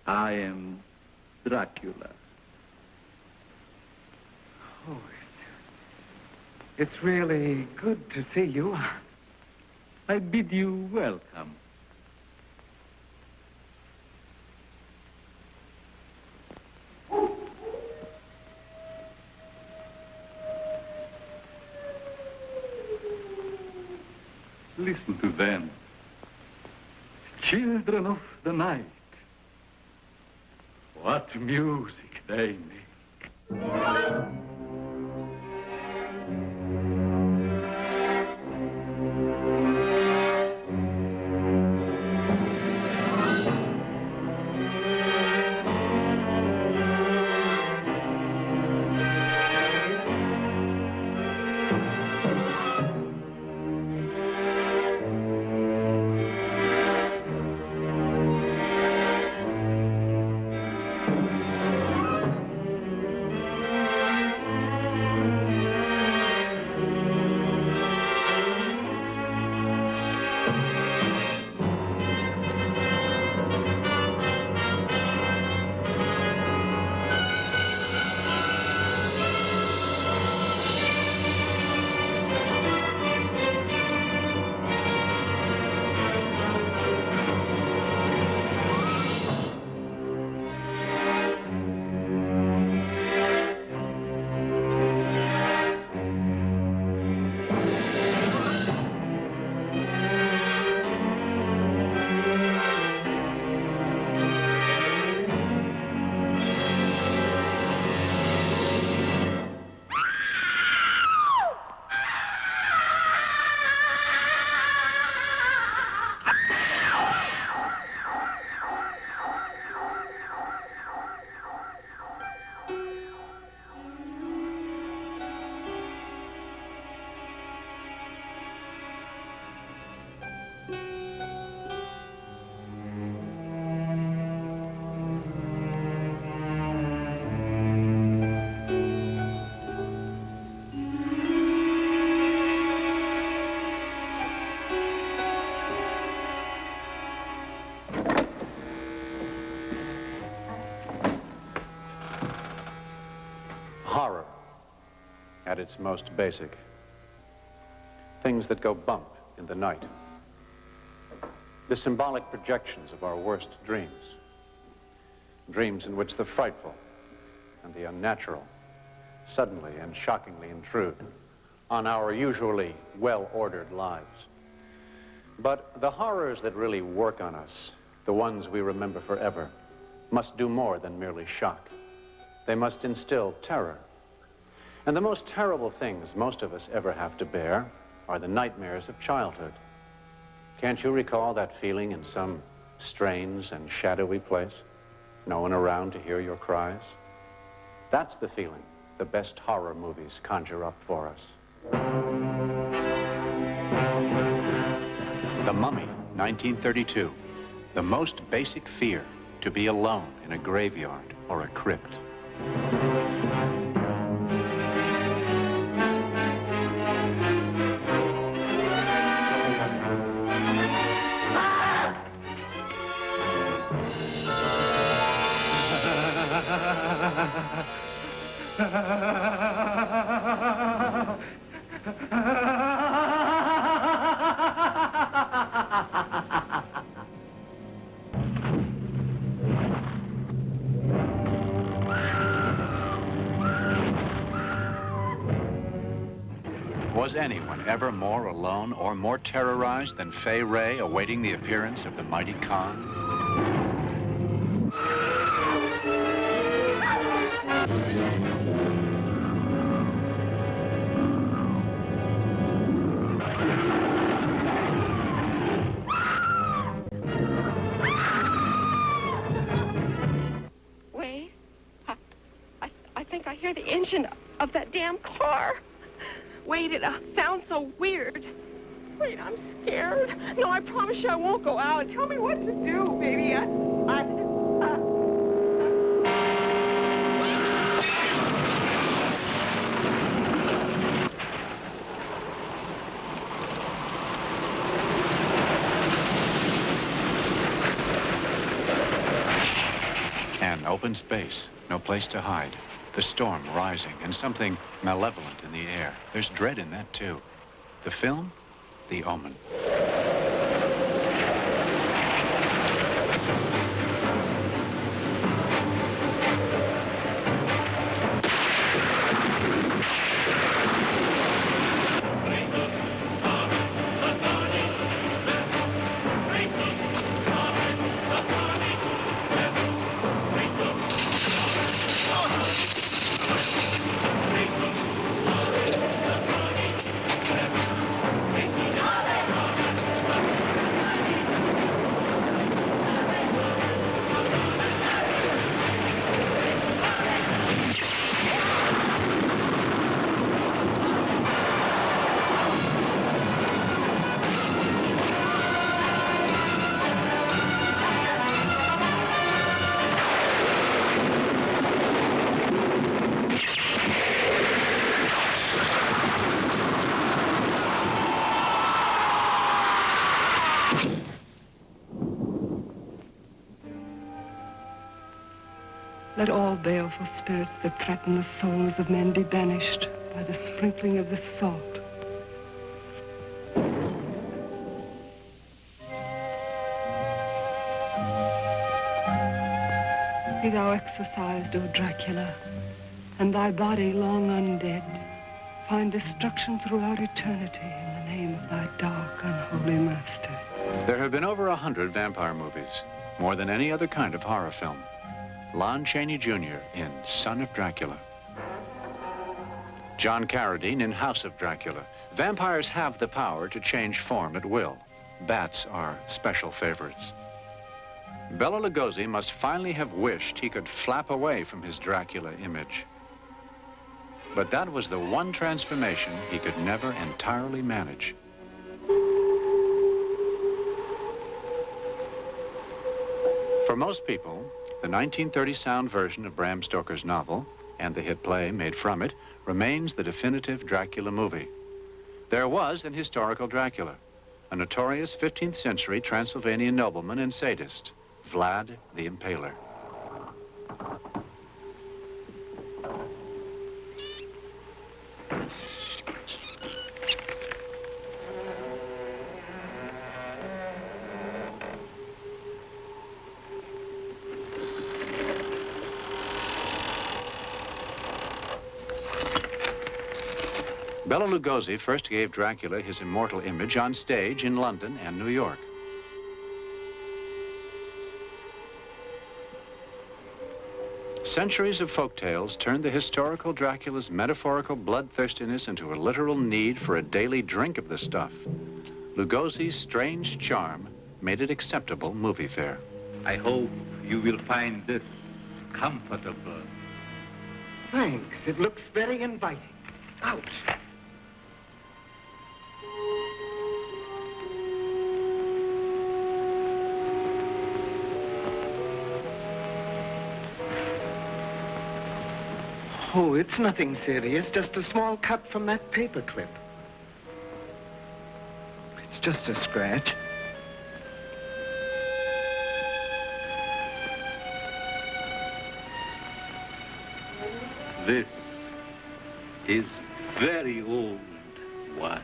I am Dracula. Oh, it's really good to see you. I bid you welcome. Listen to them. Children of the night. What music they make. Horror, at its most basic. Things that go bump in the night. The symbolic projections of our worst dreams. Dreams in which the frightful and the unnatural suddenly and shockingly intrude on our usually well-ordered lives. But the horrors that really work on us, the ones we remember forever, must do more than merely shock. They must instill terror. And the most terrible things most of us ever have to bear are the nightmares of childhood. Can't you recall that feeling in some strange and shadowy place? No one around to hear your cries? That's the feeling the best horror movies conjure up for us. The Mummy, 1932. The most basic fear, to be alone in a graveyard or a crypt. Was anyone ever more alone or more terrorized than Fay Ray awaiting the appearance of the mighty Khan? Wait, I think I hear the engine of that damn car. Wait, it sounds so weird. Wait, I'm scared. No, I promise you I won't go out. Tell me what to do, baby. open space, no place to hide. The storm rising and something malevolent in the air. There's dread in that, too. The film, The Omen. Let all baleful spirits that threaten the souls of men be banished by the sprinkling of this salt. Be thou exorcised, O Dracula, and thy body, long undead, find destruction throughout eternity in the name of thy dark, unholy master. There have been over 100 vampire movies, more than any other kind of horror film. Lon Chaney Jr. in Son of Dracula. John Carradine in House of Dracula. Vampires have the power to change form at will. Bats are special favorites. Bela Lugosi must finally have wished he could flap away from his Dracula image. But that was the one transformation he could never entirely manage. For most people, the 1930 sound version of Bram Stoker's novel and the hit play made from it remains the definitive Dracula movie. There was an historical Dracula, a notorious 15th century Transylvanian nobleman and sadist, Vlad the Impaler. Bela Lugosi first gave Dracula his immortal image on stage in London and New York. Centuries of folktales turned the historical Dracula's metaphorical bloodthirstiness into a literal need for a daily drink of the stuff. Lugosi's strange charm made it acceptable movie fare. I hope you will find this comfortable. Thanks. It looks very inviting. Ouch. Oh, it's nothing serious, just a small cut from that paper clip. It's just a scratch. This is very old wine.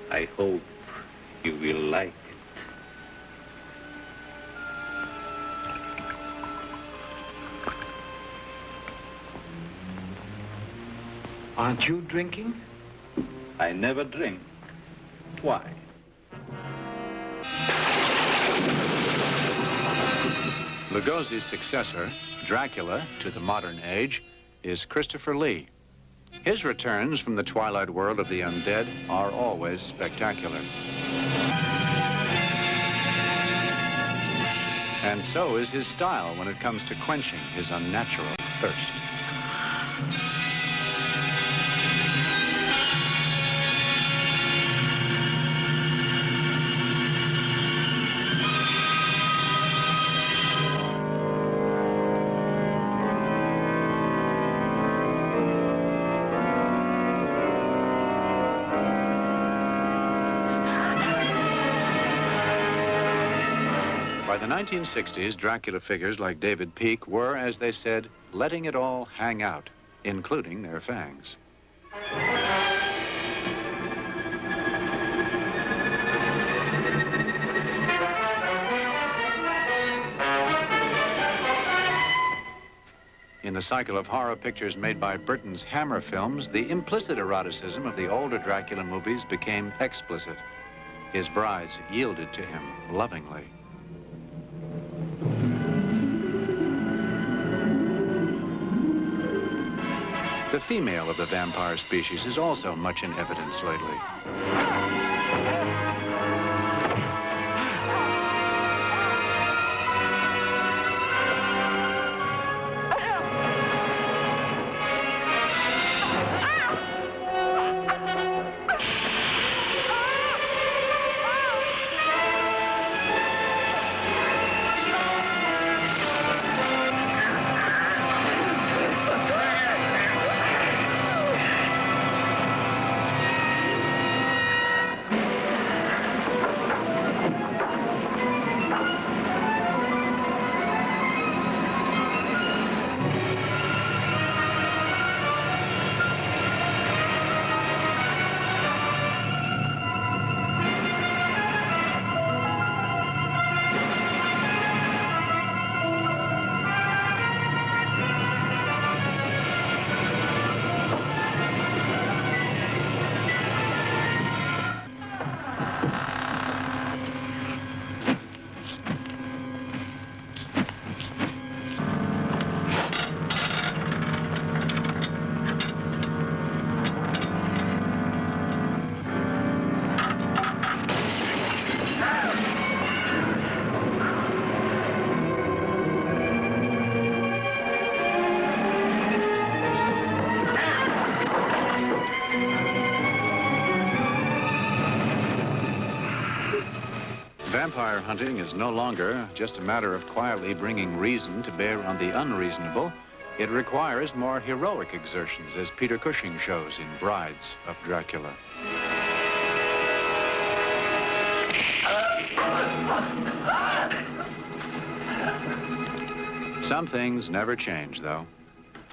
I hope you will like it. Aren't you drinking? I never drink. Why? Lugosi's successor, Dracula, to the modern age, is Christopher Lee. His returns from the twilight world of the undead are always spectacular. And so is his style when it comes to quenching his unnatural thirst. By By the 1960s, Dracula figures like David Peake were, as they said, letting it all hang out, including their fangs. In the cycle of horror pictures made by Burton's Hammer films, the implicit eroticism of the older Dracula movies became explicit. His brides yielded to him lovingly. The female of the vampire species is also much in evidence lately. Vampire hunting is no longer just a matter of quietly bringing reason to bear on the unreasonable. It requires more heroic exertions, as Peter Cushing shows in Brides of Dracula. Some things never change, though.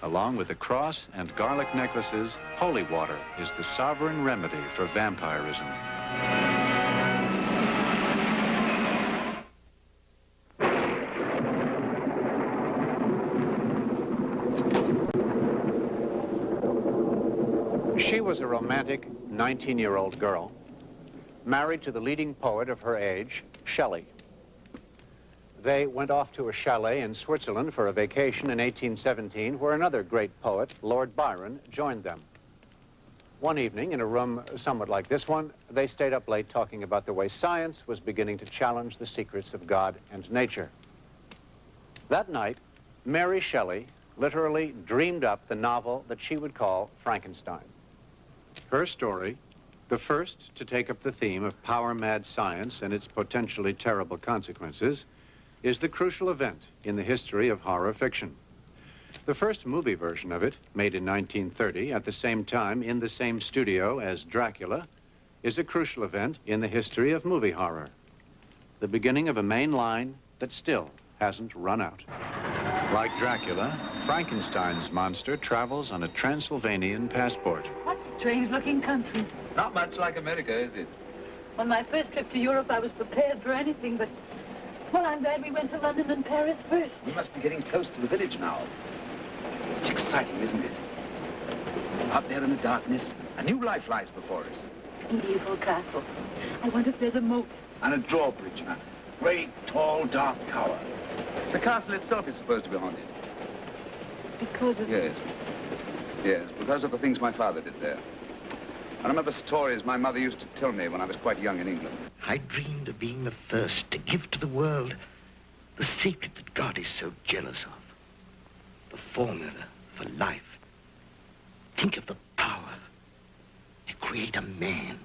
Along with the cross and garlic necklaces, holy water is the sovereign remedy for vampirism. She was a romantic 19-year-old girl, married to the leading poet of her age, Shelley. They went off to a chalet in Switzerland for a vacation in 1817, where another great poet, Lord Byron, joined them. One evening, in a room somewhat like this one, they stayed up late talking about the way science was beginning to challenge the secrets of God and nature. That night, Mary Shelley literally dreamed up the novel that she would call Frankenstein. Her story, the first to take up the theme of power-mad science and its potentially terrible consequences, is the crucial event in the history of horror fiction. The first movie version of it, made in 1930, at the same time in the same studio as Dracula, is a crucial event in the history of movie horror. The beginning of a main line that still hasn't run out. Like Dracula, Frankenstein's monster travels on a Transylvanian passport. What strange-looking country. Not much like America, is it? On my first trip to Europe, I was prepared for anything, but... Well, I'm glad we went to London and Paris first. We must be getting close to the village now. It's exciting, isn't it? Out there in the darkness, a new life lies before us. A beautiful castle. I wonder if there's a moat. And a drawbridge, and a great, tall, dark tower. The castle itself is supposed to be haunted. Because of... Yes. Yes, because of the things my father did there. I remember stories my mother used to tell me when I was quite young in England. I dreamed of being the first to give to the world the secret that God is so jealous of. The formula for life. Think of the power to create a man.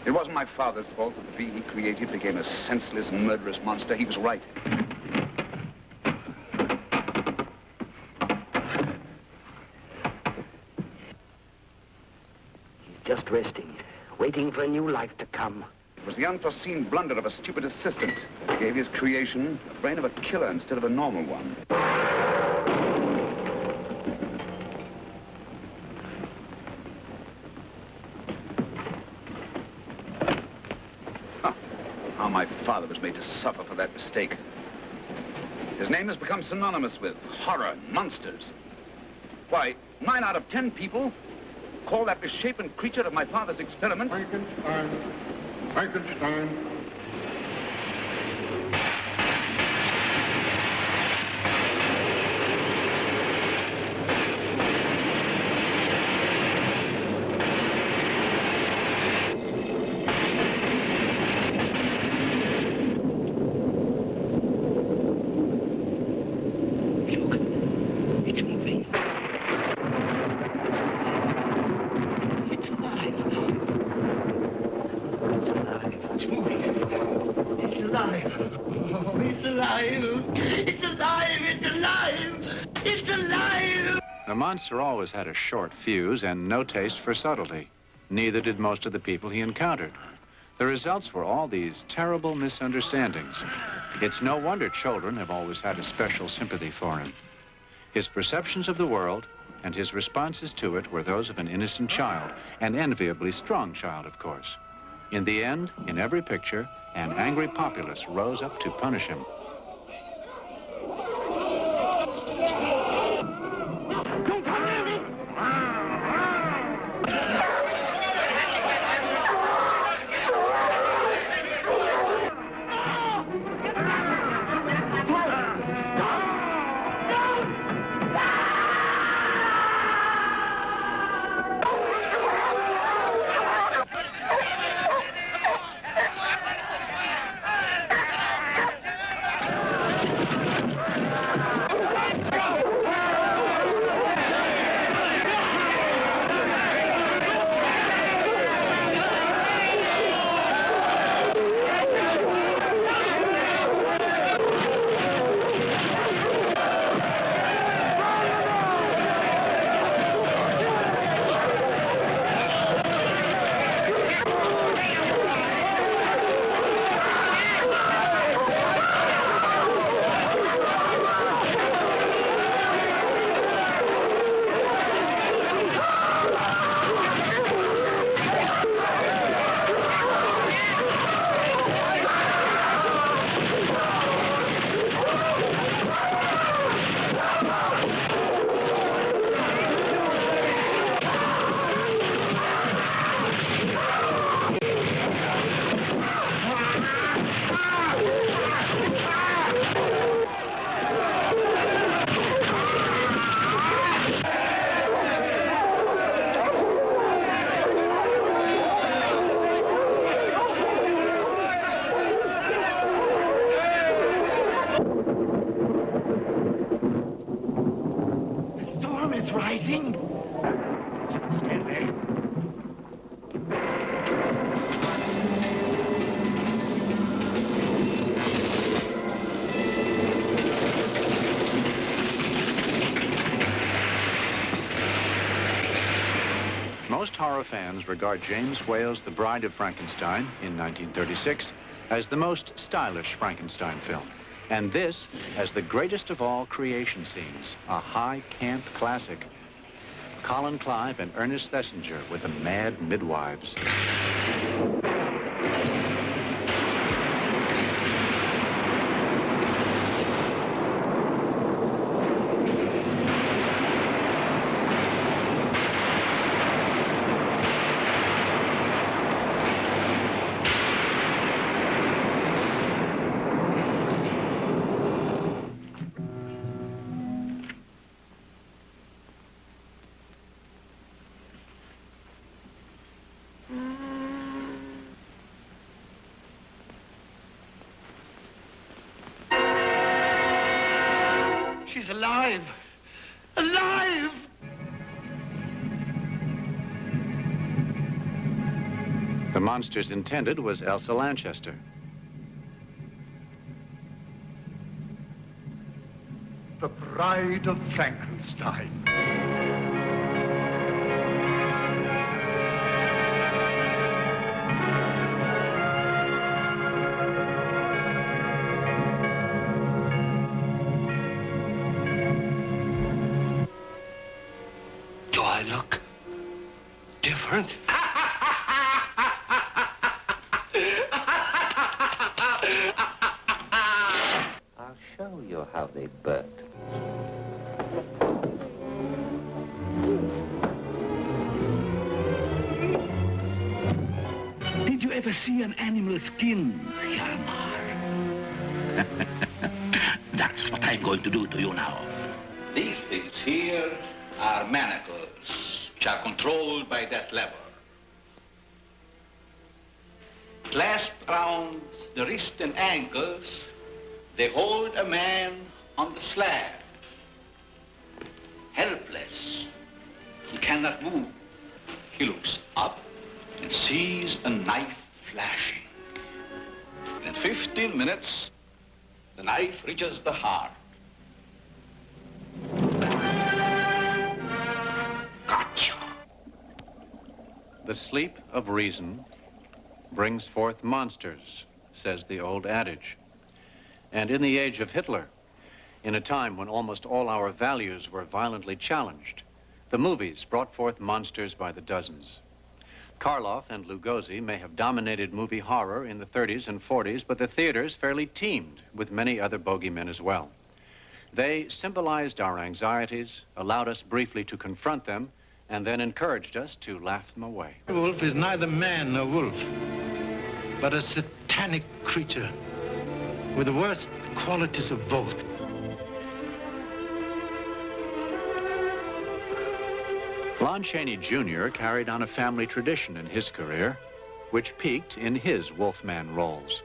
It wasn't my father's fault that the being he created became a senseless, murderous monster. He was right. He's just resting, waiting for a new life to come. It was the unforeseen blunder of a stupid assistant that gave his creation the brain of a killer instead of a normal one. How my father was made to suffer for that mistake. His name has become synonymous with horror and monsters. Why, 9 out of 10 people call that misshapen creature of my father's experiments Frankenstein. Frankenstein. The monster always had a short fuse and no taste for subtlety. Neither did most of the people he encountered. The results were all these terrible misunderstandings. It's no wonder children have always had a special sympathy for him. His perceptions of the world and his responses to it were those of an innocent child, an enviably strong child, of course. In the end, in every picture, an angry populace rose up to punish him. Most horror fans regard James Whale's The Bride of Frankenstein in 1936 as the most stylish Frankenstein film, and this as the greatest of all creation scenes, a high-cant classic. Colin Clive and Ernest Thesiger with the Mad Midwives. She's alive! Alive! The monster's intended was Elsa Lanchester. The Bride of Frankenstein. I look different? I'll show you how they burn. Did you ever see an animal skin, Hjalmar? That's what I'm going to do to you now. These things here are manacles, which are controlled by that lever. Clasped around the wrist and ankles, they hold a man on the slab. Helpless. He cannot move. He looks up and sees a knife flashing. In 15 minutes, the knife reaches the heart. Gotcha. The sleep of reason brings forth monsters, says the old adage. And in the age of Hitler, in a time when almost all our values were violently challenged, the movies brought forth monsters by the dozens. Karloff and Lugosi may have dominated movie horror in the 30s and 40s, but the theaters fairly teemed with many other bogeymen as well. They symbolized our anxieties, allowed us briefly to confront them, and then encouraged us to laugh them away. The wolf is neither man nor wolf, but a satanic creature with the worst qualities of both. Lon Chaney Jr. carried on a family tradition in his career, which peaked in his Wolfman roles.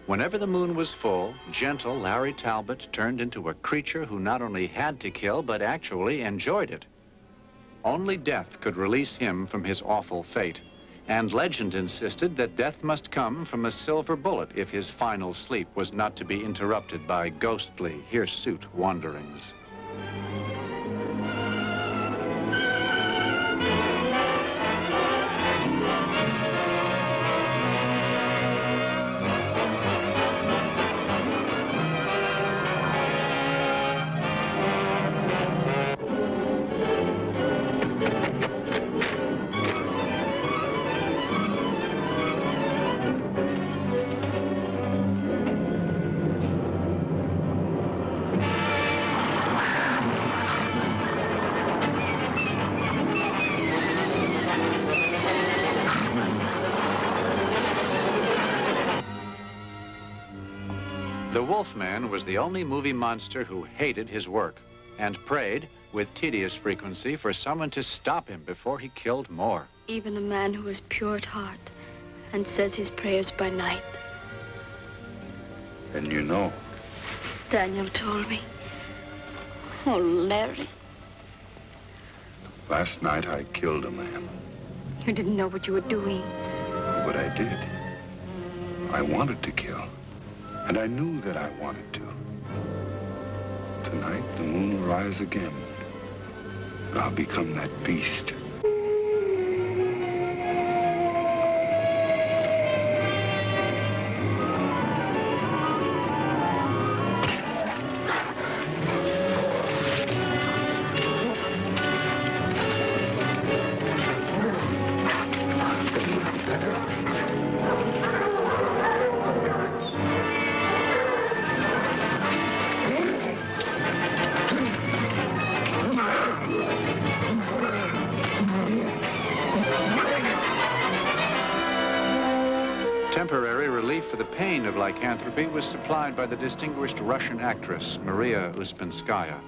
Whenever the moon was full, gentle Larry Talbot turned into a creature who not only had to kill, but actually enjoyed it. Only death could release him from his awful fate, and legend insisted that death must come from a silver bullet if his final sleep was not to be interrupted by ghostly, hirsute wanderings. The Wolfman was the only movie monster who hated his work and prayed with tedious frequency for someone to stop him before he killed more. Even a man who is pure at heart and says his prayers by night. Then you know. Daniel told me. Oh, Larry. Last night I killed a man. You didn't know what you were doing. But I did. I wanted to kill. And I knew that I wanted to. Tonight, the moon will rise again. And I'll become that beast. Temporary relief for the pain of lycanthropy was supplied by the distinguished Russian actress, Maria Uspenskaya.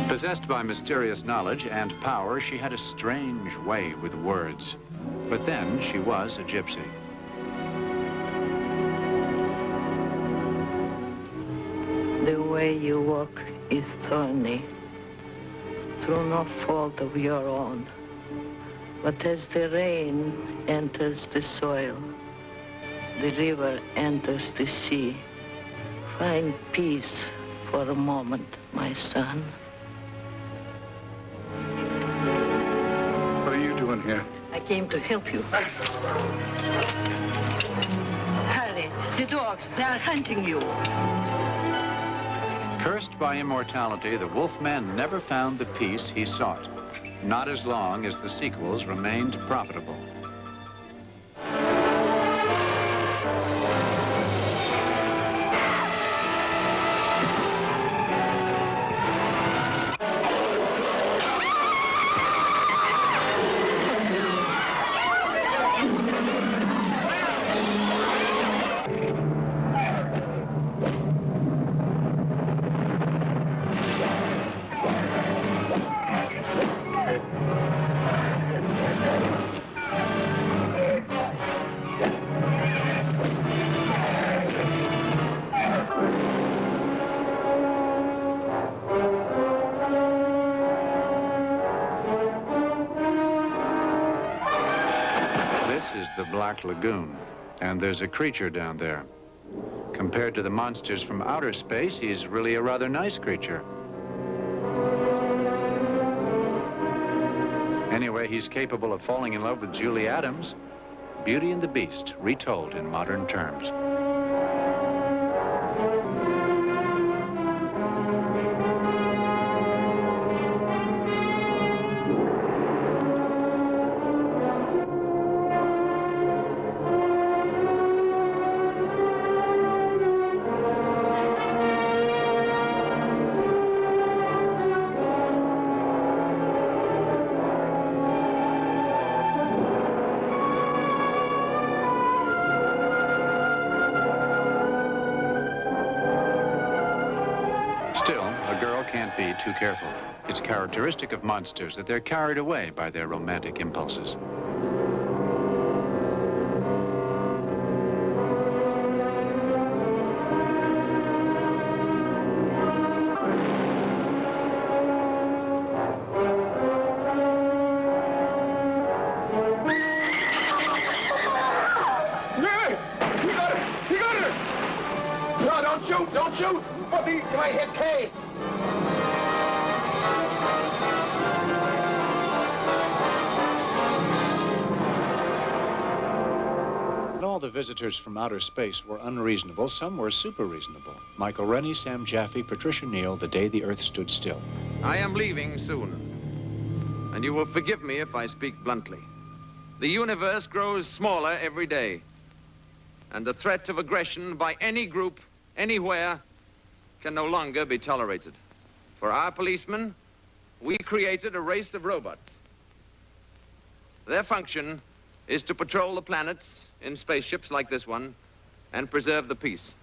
Possessed by mysterious knowledge and power, she had a strange way with words. But then she was a gypsy. The way you walk is thorny, through no fault of your own. But as the rain enters the soil, the river enters the sea, find peace for a moment, my son. What are you doing here? I came to help you. Hurry, the dogs, they are hunting you. Cursed by immortality, the Wolfman never found the peace he sought, not as long as the sequels remained profitable. This is the Black Lagoon, and there's a creature down there. Compared to the monsters from outer space, he's really a rather nice creature. Anyway, he's capable of falling in love with Julie Adams. Beauty and the Beast, retold in modern terms. Still, a girl can't be too careful. It's characteristic of monsters that they're carried away by their romantic impulses. Don't shoot! Bobby, my head, Kay! Not all the visitors from outer space were unreasonable. Some were super reasonable. Michael Rennie, Sam Jaffe, Patricia Neal, The Day the Earth Stood Still. I am leaving soon, and you will forgive me if I speak bluntly. The universe grows smaller every day, and the threat of aggression by any group, anywhere, can no longer be tolerated. For our policemen, we created a race of robots. Their function is to patrol the planets in spaceships like this one and preserve the peace.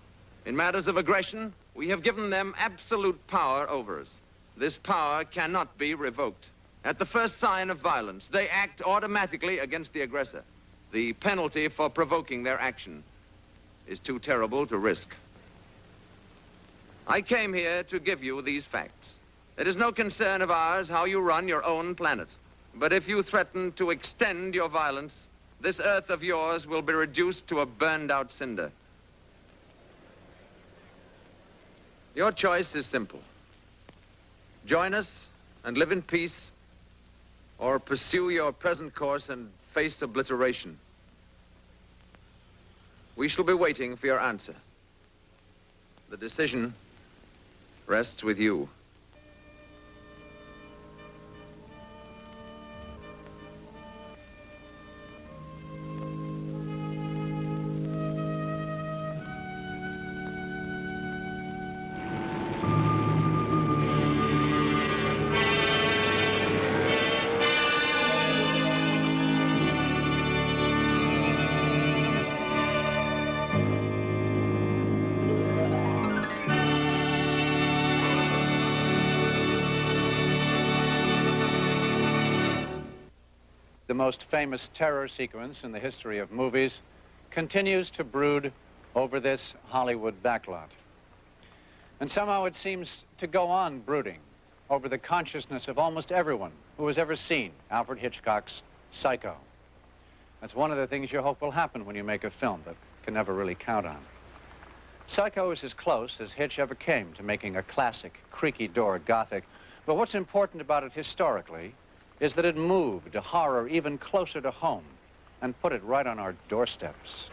In matters of aggression, we have given them absolute power over us. This power cannot be revoked. At the first sign of violence, they act automatically against the aggressor. The penalty for provoking their action is too terrible to risk. I came here to give you these facts. It is no concern of ours how you run your own planet. But if you threaten to extend your violence, this Earth of yours will be reduced to a burned-out cinder. Your choice is simple. Join us and live in peace, or pursue your present course and face obliteration. We shall be waiting for your answer. The decision rests with you. The most famous terror sequence in the history of movies continues to brood over this Hollywood backlot. And somehow it seems to go on brooding over the consciousness of almost everyone who has ever seen Alfred Hitchcock's Psycho. That's one of the things you hope will happen when you make a film that can never really count on. Psycho is as close as Hitch ever came to making a classic, creaky door Gothic. But what's important about it historically is that it moved a horror even closer to home and put it right on our doorsteps.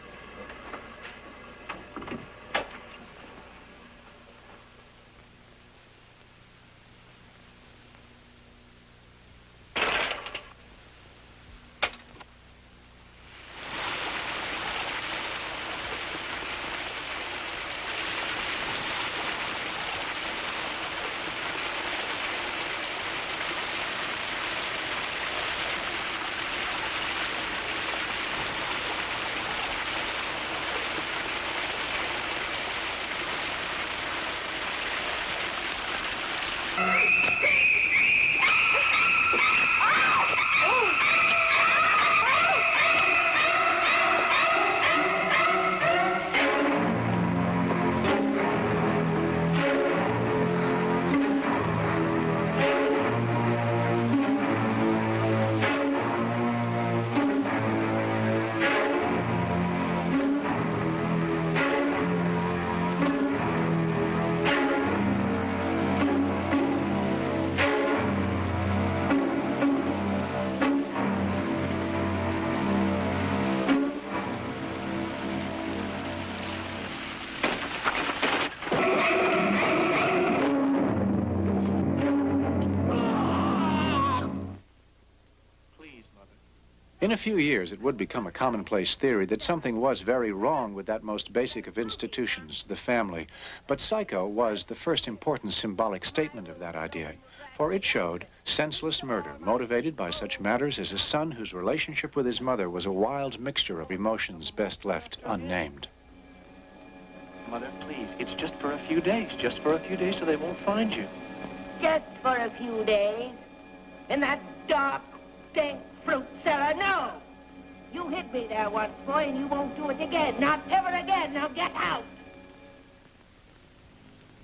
In a few years, it would become a commonplace theory that something was very wrong with that most basic of institutions, the family. But Psycho was the first important symbolic statement of that idea, for it showed senseless murder motivated by such matters as a son whose relationship with his mother was a wild mixture of emotions best left unnamed. Mother, please, it's just for a few days. Just for a few days so they won't find you. Just for a few days. In that dark, dank fruit cellar, no. You hit me there once, boy, and you won't do it again. Not ever again. Now get out.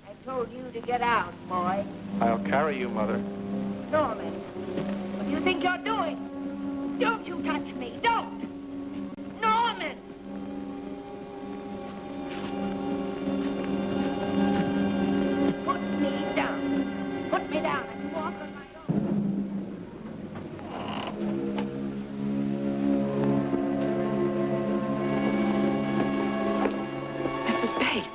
I told you to get out, boy. I'll carry you, Mother. Norman, what do you think you're doing? Don't you touch me. Don't. Norman. Put me down. Put me down. I can walk on my Mrs. Bates.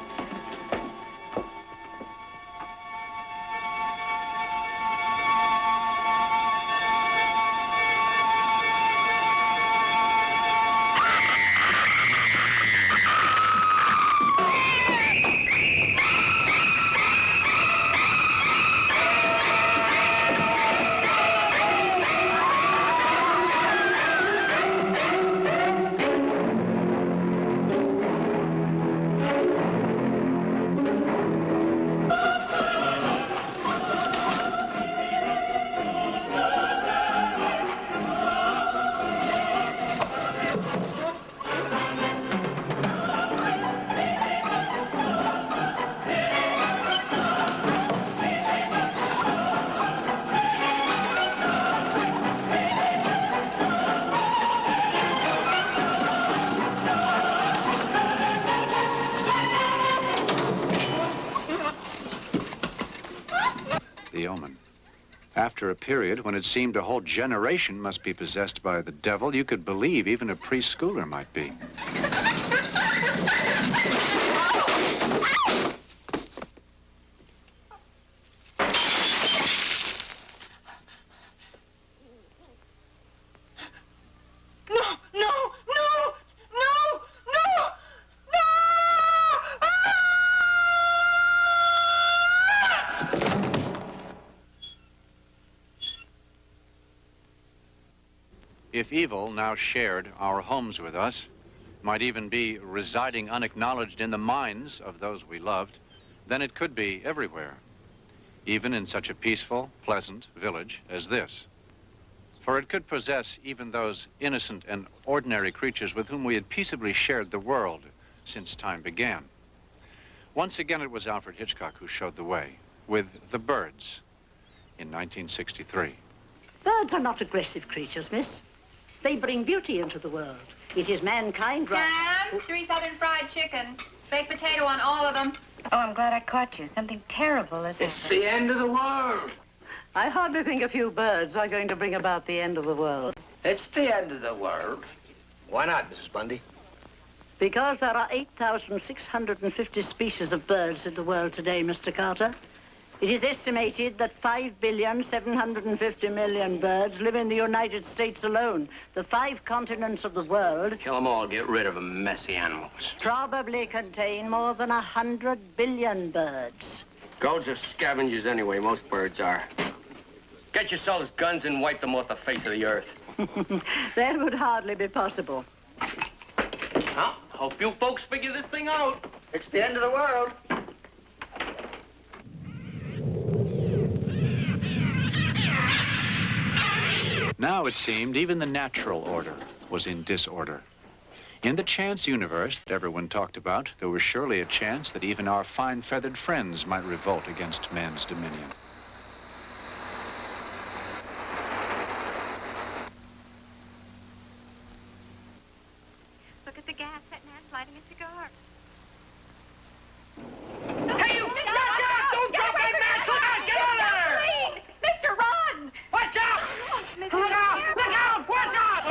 The Omen. After a period when it seemed a whole generation must be possessed by the devil, you could believe even a preschooler might be. If evil now shared our homes with us, might even be residing unacknowledged in the minds of those we loved, then it could be everywhere, even in such a peaceful, pleasant village as this. For it could possess even those innocent and ordinary creatures with whom we had peaceably shared the world since time began. Once again, it was Alfred Hitchcock who showed the way with The Birds in 1963. Birds are not aggressive creatures, miss. They bring beauty into the world. It is mankind, Sam, 3 Southern fried chicken. Baked potato on all of them. Oh, I'm glad I caught you. Something terrible is happening. It's the end of the world. I hardly think a few birds are going to bring about the end of the world. It's the end of the world. Why not, Mrs. Bundy? Because there are 8,650 species of birds in the world today, Mr. Carter. It is estimated that 5,750,000,000 birds live in the United States alone. The 5 continents of the world Kill them all, get rid of them messy animals. probably contain more than 100 billion birds. Goats are scavengers anyway, most birds are. Get yourselves guns and wipe them off the face of the earth. That would hardly be possible. Well, hope you folks figure this thing out. It's the end of the world. Now, it seemed, even the natural order was in disorder. In the chance universe that everyone talked about, there was surely a chance that even our fine-feathered friends might revolt against man's dominion. Look at the gas. That man's lighting a cigar. Hey, you! Stop! Don't drop that match! Look out! Get on there! Mr. Ron! Watch out! Look out! Look out! Watch out!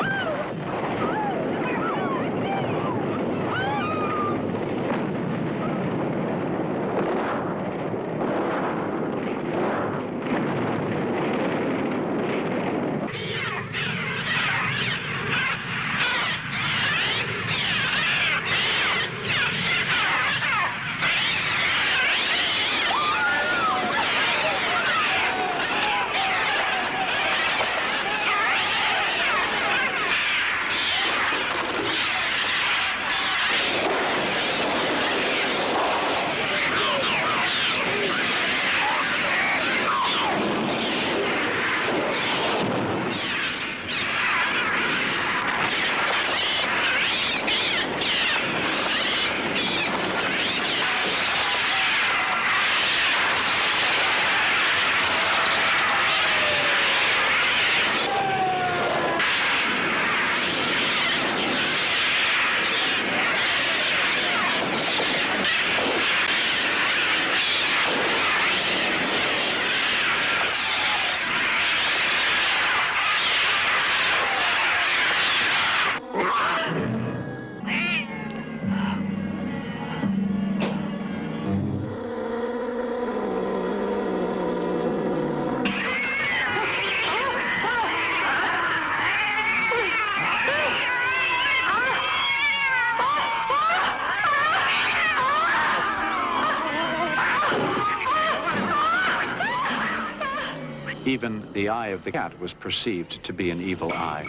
Even the eye of the cat was perceived to be an evil eye,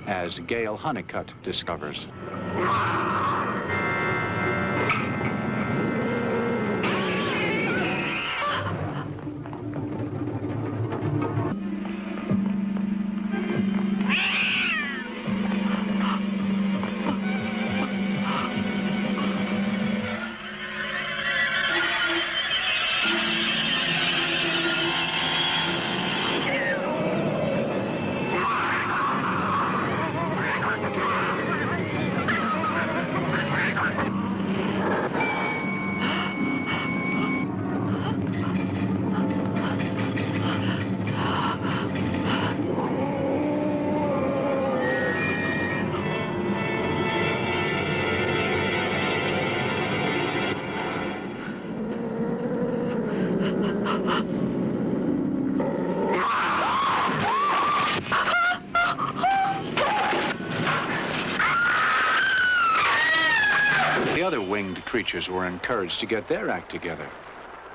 as Gail Honeycutt discovers. The other winged creatures were encouraged to get their act together.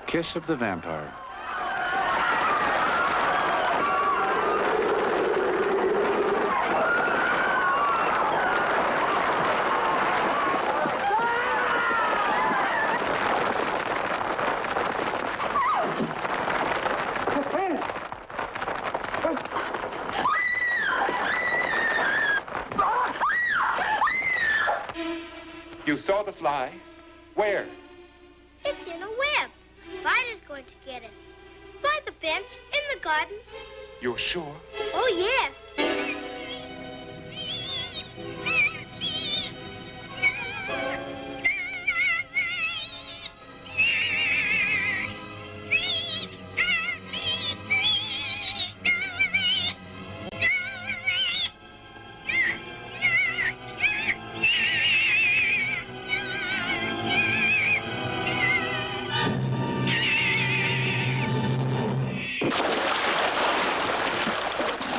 Kiss of the vampire. You saw the fly? Where? It's in a web. Vida's going to get it. By the bench, in the garden. You're sure? Oh, yes.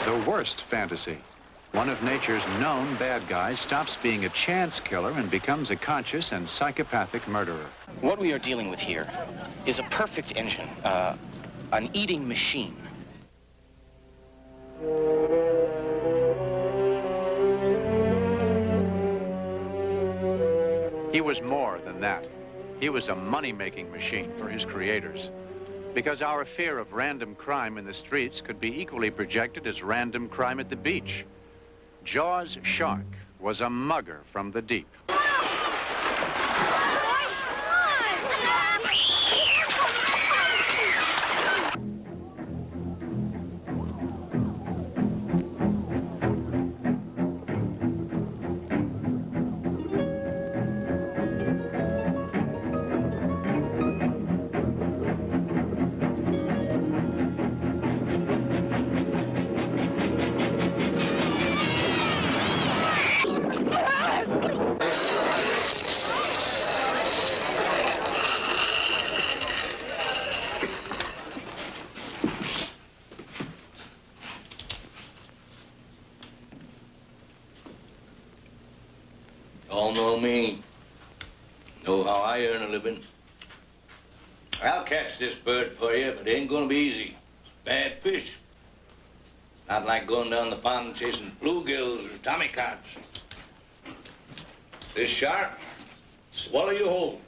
The worst fantasy. One of nature's known bad guys stops being a chance killer and becomes a conscious and psychopathic murderer. What we are dealing with here is a perfect engine, an eating machine. He was more than that. He was a money-making machine for his creators. Because our fear of random crime in the streets could be equally projected as random crime at the beach. Jaws Shark was a mugger from the deep. All know me. Know how I earn a living. I'll catch this bird for you, but it ain't gonna be easy. Bad fish. Not like going down the pond chasing bluegills or tommycots. This shark, swallow you whole.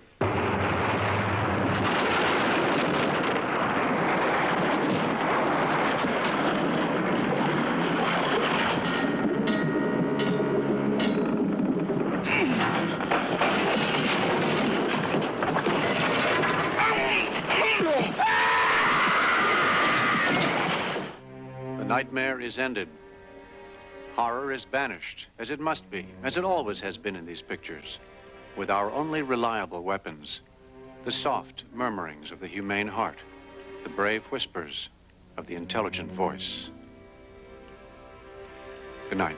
The nightmare is ended. Horror is banished, as it must be, as it always has been in these pictures, with our only reliable weapons, the soft murmurings of the humane heart, the brave whispers of the intelligent voice. Good night.